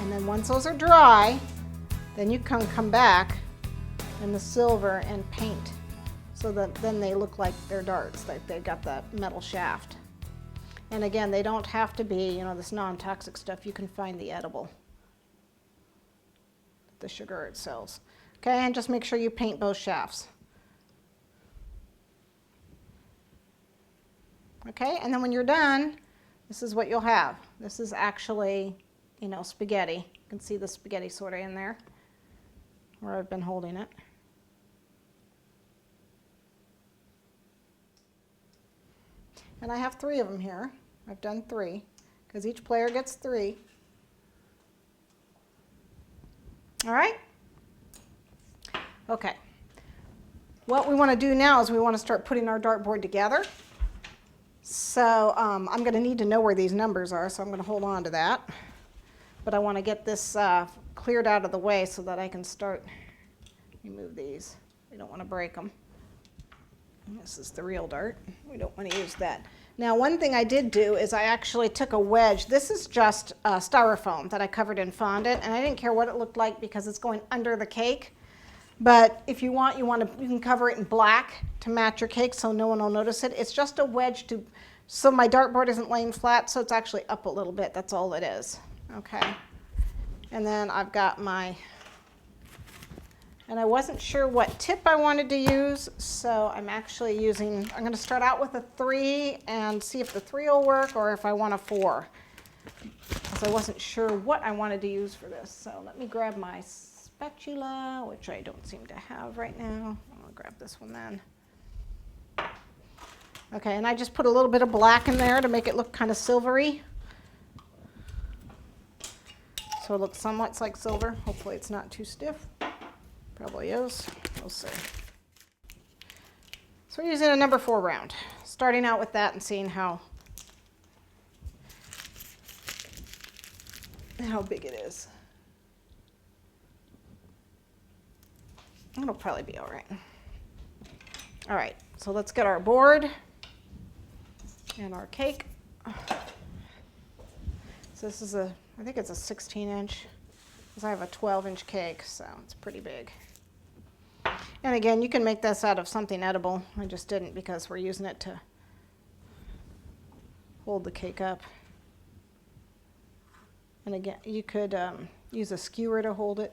And then once those are dry, then you can come back in the silver and paint so that then they look like they're darts, like they got the metal shaft. And again, they don't have to be, you know, this non-toxic stuff. You can find the edible, the sugar it sells. Okay, and just make sure you paint both shafts. Okay, and then when you're done, this is what you'll have. This is actually, you know, spaghetti. You can see the spaghetti sort of in there where I've been holding it. And I have 3 of them here. I've done 3 because each player gets 3. All right? Okay. What we want to do now is we want to start putting our dartboard together. So I'm going to need to know where these numbers are, so I'm going to hold on to that. But I want to get this cleared out of the way so that I can start. Remove these. We don't want to break them. This is the real dart. We don't want to use that. Now, one thing I did do is I actually took a wedge. This is just styrofoam that I covered in fondant, and I didn't care what it looked like because it's going under the cake. But if you want, you can cover it in black to match your cake so no one will notice it. It's just a wedge so my dartboard isn't laying flat, so it's actually up a little bit. That's all it is. Okay. And then I've got and I wasn't sure what tip I wanted to use, so I'm going to start out with a 3 and see if the 3 will work or if I want a 4. Because I wasn't sure what I wanted to use for this. So let me grab my spatula, which I don't seem to have right now. I'll grab this one then. Okay, and I just put a little bit of black in there to make it look kind of silvery. So it looks somewhat like silver. Hopefully it's not too stiff. Probably is. We'll see. So we're using a number 4 round. Starting out with that and seeing how big it is. It'll probably be all right. All right, so let's get our board and our cake. So this is I think it's a 16-inch, because I have a 12-inch cake, so it's pretty big. And again, you can make this out of something edible. I just didn't because we're using it to hold the cake up. And again, you could use a skewer to hold it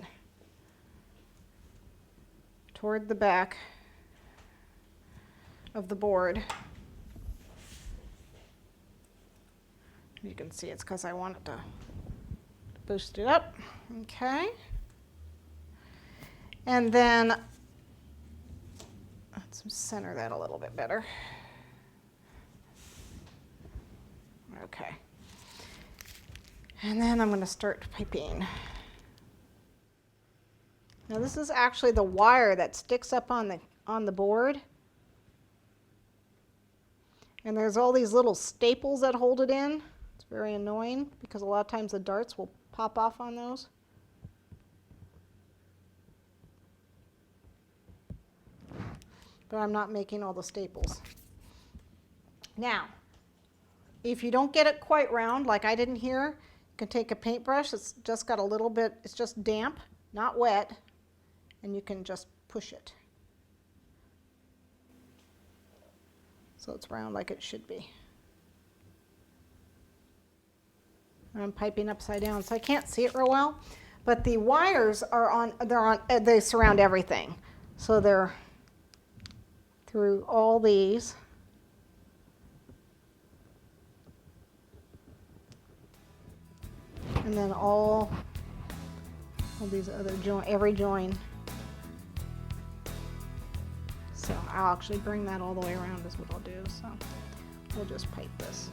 toward the back of the board. You can see it's because I want it to boost it up. Okay. And then let's center that a little bit better. Okay. And then I'm going to start piping. Now this is actually the wire that sticks up on the board. And there's all these little staples that hold it in. It's very annoying because a lot of times the darts will pop off on those. But I'm not making all the staples. Now, if you don't get it quite round, like I didn't here, you can take a paintbrush. It's just got a little bit, it's just damp, not wet, and you can just push it. So it's round like it should be. I'm piping upside down, so I can't see it real well. But the wires are they surround everything. So they're through all these. And then all these other every join. So I'll actually bring that all the way around is what I'll do. So we'll just pipe this.